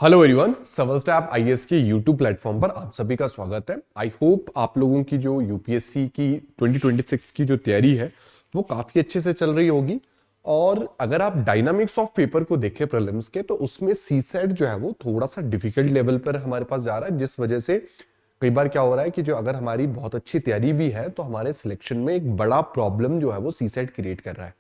Hello everyone, civil step IAS के YouTube platform पर आप सभी का स्वागत है। आई होप आप लोगों की जो यूपीएससी की 2026 की जो तैयारी है वो काफी अच्छे से चल रही होगी। और अगर आप डायनामिक्स ऑफ पेपर को देखें प्रीलिम्स के, तो उसमें सीसेट जो है वो थोड़ा सा डिफिकल्ट लेवल पर हमारे पास जा रहा है, जिस वजह से कई बार क्या हो रहा है कि जो अगर हमारी बहुत अच्छी तैयारी भी है तो हमारे सिलेक्शन में एक बड़ा प्रॉब्लम जो है वो सीसेट क्रिएट कर रहा है।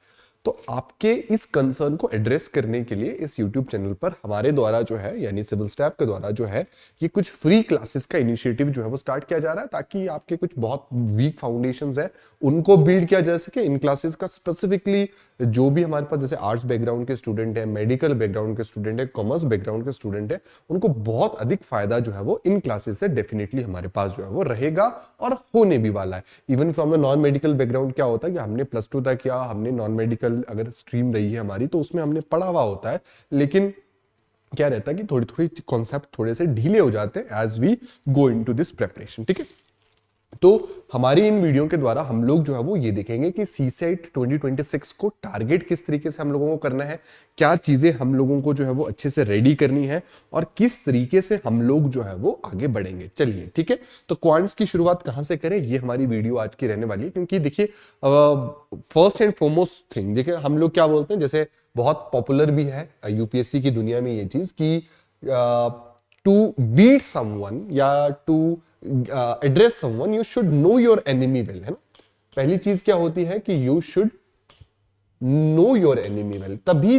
तो आपके इस कंसर्न को एड्रेस करने के लिए इस YouTube चैनल पर हमारे द्वारा जो है, यानी सिविल स्टैप के द्वारा जो है, ये कुछ फ्री क्लासेस का इनिशिएटिव जो है वो स्टार्ट किया जा रहा है, ताकि आपके कुछ बहुत वीक फाउंडेशंस है उनको बिल्ड किया जा सके। इन क्लासेस का स्पेसिफिकली जो भी हमारे पास जैसे आर्ट्स बैकग्राउंड के स्टूडेंट है, मेडिकल बैकग्राउंड के स्टूडेंट है, कॉमर्स बैकग्राउंड के स्टूडेंट है, उनको बहुत अधिक फायदा जो है वो इन क्लासेस से डेफिनेटली हमारे पास जो है वो रहेगा और होने भी वाला है। Even from the non medical background क्या होता है कि हमने +2 तक या हमने नॉन मेडिकल अगर स्ट्रीम रही है हमारी, तो उसमें हमने पढ़ा हुआ होता है, लेकिन क्या रहता है कि थोड़ी थोड़ी कॉन्सेप्ट थोड़े से ढीले हो जाते हैं as we go into this preparation. ठीक है, तो हमारी इन वीडियो के द्वारा हम लोग जो है वो ये देखेंगे कि सीसेट 2026 को टारगेट किस तरीके से हम लोगों को करना है, क्या चीजें हम लोगों को जो है वो अच्छे से रेडी करनी है और किस तरीके से हम लोग जो है वो आगे बढ़ेंगे। चलिए ठीक है, तो क्वांट्स की शुरुआत कहां से करें, ये हमारी वीडियो आज की रहने वाली है। क्योंकि देखिए फर्स्ट एंड फॉरमोस्ट थिंग, देखिए हम लोग क्या बोलते हैं, जैसे बहुत पॉपुलर भी है यूपीएससी की दुनिया में ये चीज कि टू बीट समवन या to address someone you should know your enemy well, है ना। पहली चीज क्या होती है कि you should know your enemy well, तभी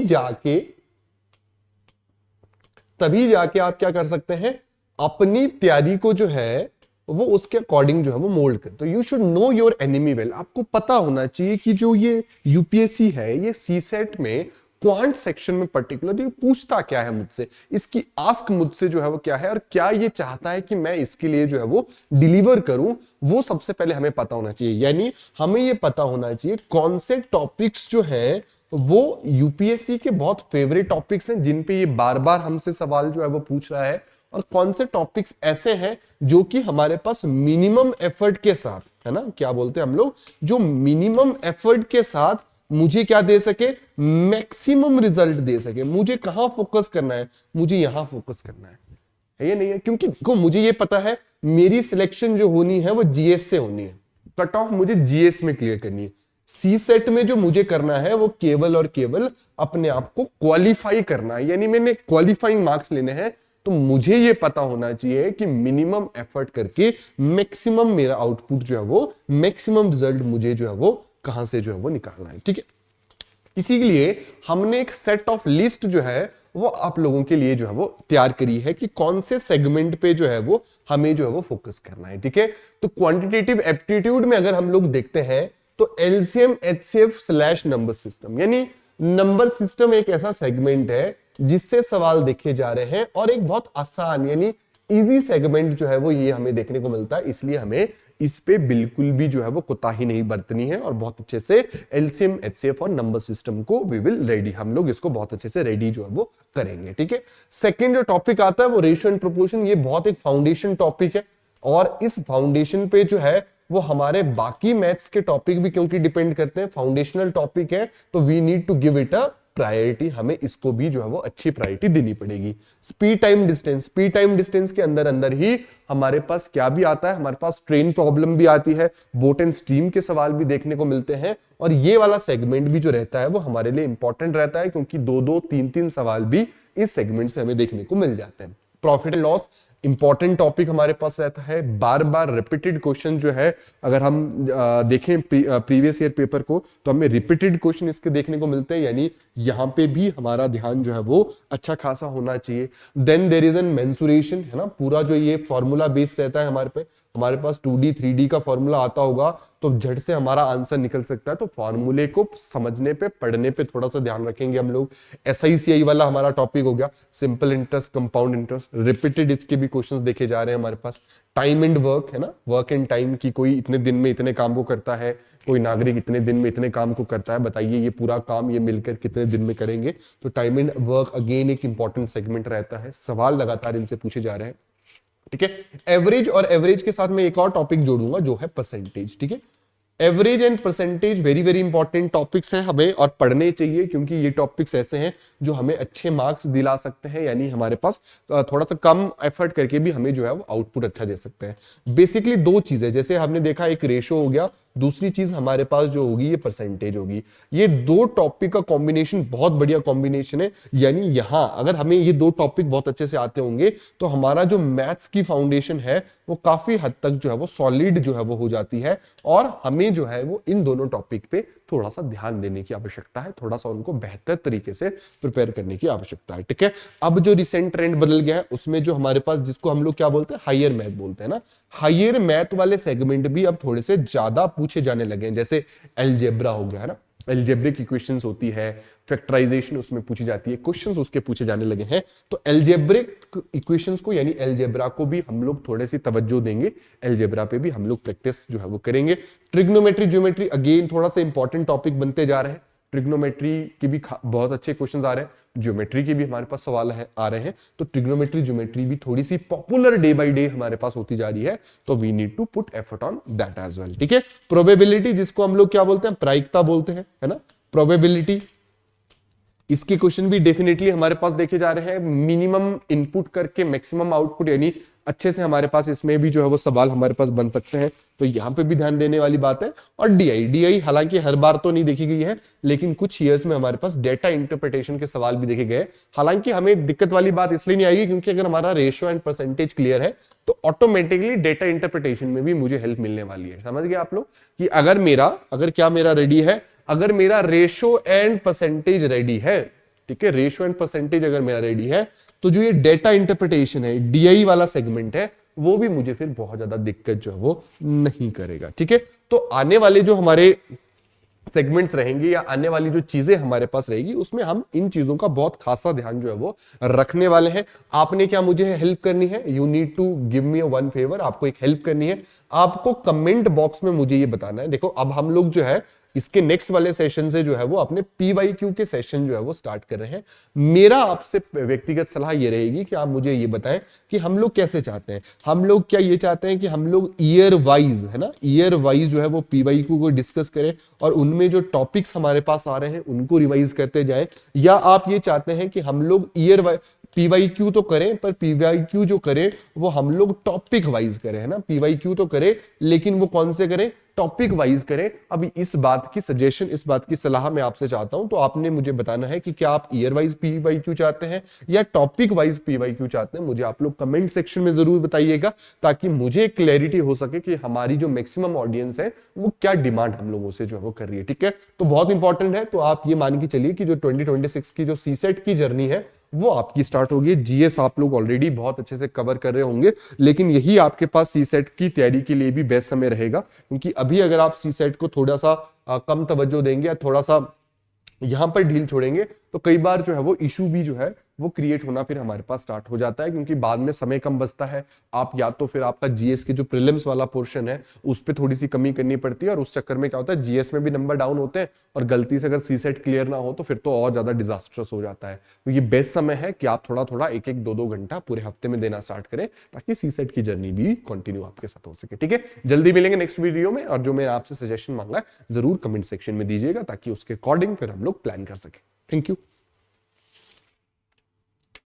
जाके आप क्या कर सकते हैं, अपनी तैयारी को जो है वो उसके अकॉर्डिंग जो है वो मोल्ड कर। तो you should know your enemy well, आपको पता होना चाहिए कि जो ये यूपीएससी है ये सीसेट में क्वांट सेक्शन में पर्टिकुलरली पूछता क्या है मुझसे, इसकी आस्क मुझसे जो है वो क्या है और क्या ये चाहता है कि मैं इसके लिए जो है वो डिलीवर करूं, वो सबसे पहले हमें पता होना चाहिए। यानी हमें ये पता होना चाहिए कौन से टॉपिक्स जो है वो यूपीएससी के बहुत फेवरेट टॉपिक्स हैं, जिन पे ये बार बार हमसे सवाल जो है वो पूछ रहा है, और कौन से टॉपिक्स ऐसे हैं जो कि हमारे पास मिनिमम एफर्ट के साथ, है ना, क्या बोलते हैं हम लोग, जो मिनिमम एफर्ट के साथ मुझे क्या दे सके, मैक्सिमम रिजल्ट दे सके। मुझे कहां फोकस करना है, मुझे यहां फोकस करना है ये नहीं है। क्योंकि मुझे ये पता है मेरी सिलेक्शन जो होनी है वो जीएस से होनी है, कट ऑफ मुझे जीएस में क्लियर करनी है। सी सेट में जो मुझे करना है वो केवल और केवल अपने आप को क्वालिफाई करना है, यानी मैंने क्वालिफाइंग मार्क्स लेने हैं। तो मुझे ये पता होना चाहिए कि मिनिमम एफर्ट करके मैक्सिमम मेरा आउटपुट जो है वो, मैक्सिमम रिजल्ट मुझे जो है वो कहां से जो है वो निकालना है। ठीक है, इसी के लिए हमने एक सेट ऑफ लिस्ट जो है वो आप लोगों के लिए जो है वो तैयार करी है कि कौन से सेगमेंट पे जो है वो हमें जो है वो फोकस करना है। ठीक है, तो क्वांटिटेटिव एप्टीट्यूड में अगर हम लोग देखते हैं तो LCM HCF slash number system, यानी नंबर सिस्टम एक ऐसा सेगमेंट है जिससे सवाल देखे जा रहे हैं, और एक बहुत आसान यानी इजी सेगमेंट जो है वो ये हमें देखने को मिलता है। इसलिए हमें इस पे बिल्कुल भी जो है वो कोताही नहीं बरतनी है, और बहुत अच्छे से एलसीएम एचसीएफ और नंबर सिस्टम को वी विल रेडी, हम लोग इसको बहुत अच्छे से रेडी जो है वो करेंगे। ठीक है, सेकंड जो टॉपिक आता है वो रेशियो एंड प्रोपोर्शन, ये बहुत एक फाउंडेशन टॉपिक है, और इस फाउंडेशन पे जो है वो हमारे बाकी मैथ्स के टॉपिक भी क्योंकि डिपेंड करते हैं, फाउंडेशनल टॉपिक है, तो we need to give it a priority, हमें इसको भी जो है वो अच्छी प्रायोरिटी देनी पड़ेगी। स्पीड टाइम डिस्टेंस के अंदर अंदर ही हमारे पास क्या भी आता है, हमारे पास ट्रेन प्रॉब्लम भी आती है, बोट एंड स्ट्रीम के सवाल भी देखने को मिलते हैं, और ये वाला सेगमेंट भी जो रहता है वो हमारे लिए इंपॉर्टेंट रहता है, क्योंकि 2-2, 3-3 सवाल भी इस सेगमेंट से हमें देखने को मिल जाते हैं। Profit and loss important topic हमारे पास रहता है, बार बार रिपीटेड क्वेश्चन जो है, अगर हम देखें प्रीवियस ईयर पेपर को, तो हमें रिपीटेड क्वेश्चन इसके देखने को मिलते हैं, यानी यहां पे भी हमारा ध्यान जो है वो अच्छा खासा होना चाहिए। Then there is an mensuration, है ना, पूरा जो ये फॉर्मूला बेस्ड रहता है हमारे पास 2D 3D का फॉर्मूला आता होगा तो झट से हमारा आंसर निकल सकता है। तो फॉर्मूले को समझने पे, पढ़ने पे थोड़ा सा ध्यान रखेंगे हम लोग। SICI वाला हमारा टॉपिक हो गया, simple interest, compound interest, repeated इसके भी क्वेश्चंस देखे जा रहे हैं हमारे पास। टाइम एंड वर्क, है ना, वर्क एंड टाइम की, कोई इतने दिन में इतने काम को करता है, कोई नागरिक इतने दिन में इतने काम को करता है, बताइए ये पूरा काम ये मिलकर कितने दिन में करेंगे। तो टाइम एंड वर्क अगेन एक इंपॉर्टेंट सेगमेंट रहता है, सवाल लगातार इनसे पूछे जा रहे हैं। ठीक है, एवरेज, और एवरेज के साथ मैं एक और टॉपिक जोड़ूंगा जो है परसेंटेज। ठीक है, average and percentage very very important topics हैं हमें और पढ़ने चाहिए, क्योंकि ये टॉपिक्स ऐसे हैं जो हमें अच्छे मार्क्स दिला सकते हैं, यानी हमारे पास थोड़ा सा कम एफर्ट करके भी हमें जो है वो आउटपुट अच्छा दे सकते हैं। बेसिकली दो चीजें, जैसे हमने देखा एक रेशो हो गया, दूसरी चीज हमारे पास जो होगी ये परसेंटेज होगी। ये दो टॉपिक का कॉम्बिनेशन बहुत बढ़िया कॉम्बिनेशन है, यानी यहां अगर हमें ये दो टॉपिक बहुत अच्छे से आते होंगे तो हमारा जो मैथ्स की फाउंडेशन है वो काफी हद तक जो है वो सॉलिड जो है वो हो जाती है, और हमें जो है वो इन दोनों टॉपिक पे थोड़ा सा ध्यान देने की आवश्यकता है, थोड़ा सा उनको बेहतर तरीके से प्रिपेयर करने की आवश्यकता है। ठीक है, अब जो रिसेंट ट्रेंड बदल गया है उसमें जो हमारे पास, जिसको हम लोग क्या बोलते हैं, हायर मैथ बोलते हैं ना, हायर मैथ वाले सेगमेंट भी अब थोड़े से ज्यादा पूछे जाने लगे हैं। जैसे अलजेब्रा हो गया है ना, अलजेब्रिक इक्वेशंस होती है, फैक्टराइजेशन उसमें पूछी जाती है, क्वेश्चंस उसके पूछे जाने लगे हैं। तो अलजेब्रिक इक्वेशंस को यानी अलजेब्रा को भी हम लोग थोड़े सी तवज्जो देंगे, अलजेब्रा पे भी हम लोग प्रैक्टिस जो है वो करेंगे। ट्रिग्नोमेट्री ज्योमेट्री अगेन थोड़ा सा इंपॉर्टेंट टॉपिक बनते जा रहे हैं, ट्रिग्नोमेट्री की भी बहुत अच्छे क्वेश्चंस आ रहे हैं, ज्योमेट्री के भी हमारे पास सवाल आ रहे हैं। तो ट्रिग्नोमेट्री ज्योमेट्री भी थोड़ी सी पॉपुलर डे बाय डे हमारे पास होती जा रही है, तो we need to put effort on that as well. ठीक है, प्रोबेबिलिटी जिसको हम लोग क्या बोलते हैं, प्रायिकता बोलते हैं, है ना, प्रोबेबिलिटी, इसके क्वेश्चन भी डेफिनेटली हमारे पास देखे जा रहे हैं। मिनिमम इनपुट करके मैक्सिमम आउटपुट, यानी अच्छे से हमारे पास इसमें भी जो है वो सवाल हमारे पास बन सकते हैं, तो यहां पे भी ध्यान देने वाली बात है। और डीआई हालांकि हर बार तो नहीं देखी गई है, लेकिन कुछ ईयर्स में हमारे पास डेटा इंटरप्रिटेशन के सवाल भी देखे गए। हालांकि हमें दिक्कत वाली बात इसलिए नहीं आएगी क्योंकि अगर हमारा रेशियो एंड परसेंटेज क्लियर है तो ऑटोमेटिकली डेटा इंटरप्रिटेशन में भी मुझे हेल्प मिलने वाली है। समझ गए आप लोग कि अगर मेरा रेडी है, अगर मेरा रेशियो एंड परसेंटेज रेडी है, ठीक है, रेशियो एंड परसेंटेज अगर मेरा रेडी है, तो जो ये डेटा इंटरप्रिटेशन है, डीआई वाला सेगमेंट है, वो भी मुझे फिर बहुत ज्यादा दिक्कत जो है वो नहीं करेगा। ठीक है, तो आने वाले जो हमारे सेगमेंट्स रहेंगे या आने वाली जो चीजें हमारे पास रहेगी उसमें हम इन चीजों का बहुत खासा ध्यान जो है वो रखने वाले हैं। आपने क्या मुझे हेल्प करनी है, you need to give me one favour, आपको एक हेल्प करनी है, आपको कमेंट बॉक्स में मुझे ये बताना है। देखो अब हम लोग जो है इसके नेक्स्ट वाले सेशन से जो है वो अपने PYQ के सेशन जो है वो स्टार्ट कर रहे हैं। मेरा आपसे व्यक्तिगत सलाह ये रहेगी कि आप मुझे ये बताएं कि हम लोग कैसे चाहते हैं, हम लोग क्या ये चाहते हैं कि हम लोग ईयर वाइज, है ना, ईयर वाइज जो है वो PYQ को डिस्कस करें और उनमें जो टॉपिक्स हमारे पास आ रहे हैं उनको रिवाइज करते जाएं, या आप ये चाहते हैं कि हम लोग ईयर वाइज PYQ तो करें पर PYQ जो करें वो हम लोग टॉपिक वाइज करें, है ना, PYQ तो करें लेकिन वो कौन से करें, टॉपिक वाइज करें। अभी इस बात की सजेशन, इस बात की सलाह मैं आपसे चाहता हूं, तो आपने मुझे बताना है कि क्या आप ईयर वाइज PYQ चाहते हैं या टॉपिक वाइज PYQ चाहते हैं। मुझे आप लोग कमेंट सेक्शन में जरूर बताइएगा ताकि मुझे क्लैरिटी हो सके कि हमारी जो मैक्सिमम ऑडियंस है वो क्या डिमांड हम लोगों से जो है वो कर रही है। ठीक है, तो बहुत इंपॉर्टेंट है, तो आप ये मान के चलिए कि जो 2026 की जो सीसेट की जर्नी है वो आपकी स्टार्ट होगी। जीएस आप लोग ऑलरेडी बहुत अच्छे से कवर कर रहे होंगे, लेकिन यही आपके पास सीसेट की तैयारी के लिए भी बेस्ट समय रहेगा, क्योंकि अभी अगर आप सीसेट को थोड़ा सा कम तवज्जो देंगे या थोड़ा सा यहां पर ढील छोड़ेंगे तो कई बार जो है वो इशू भी जो है वो क्रिएट होना फिर हमारे पास स्टार्ट हो जाता है, क्योंकि बाद में समय कम बचता है। आप या तो फिर आपका जीएस के जो प्रीलिम्स वाला पोर्शन है उस पर थोड़ी सी कमी करनी पड़ती है, और उस चक्कर में क्या होता है जीएस में भी नंबर डाउन होते हैं, और गलती से अगर सीसेट क्लियर ना हो तो फिर तो और ज्यादा डिजास्टर्स हो जाता है। तो ये बेस्ट समय है कि आप थोड़ा थोड़ा एक एक दो घंटा पूरे हफ्ते में देना स्टार्ट करें ताकि सीसेट की जर्नी भी कंटिन्यू आपके साथ हो सके। ठीक है, जल्दी मिलेंगे नेक्स्ट वीडियो में, और जो मैं आपसे सजेशन मांगा जरूर कमेंट सेक्शन में दीजिएगा ताकि उसके अकॉर्डिंग फिर हम लोग प्लान कर सके। Thank you.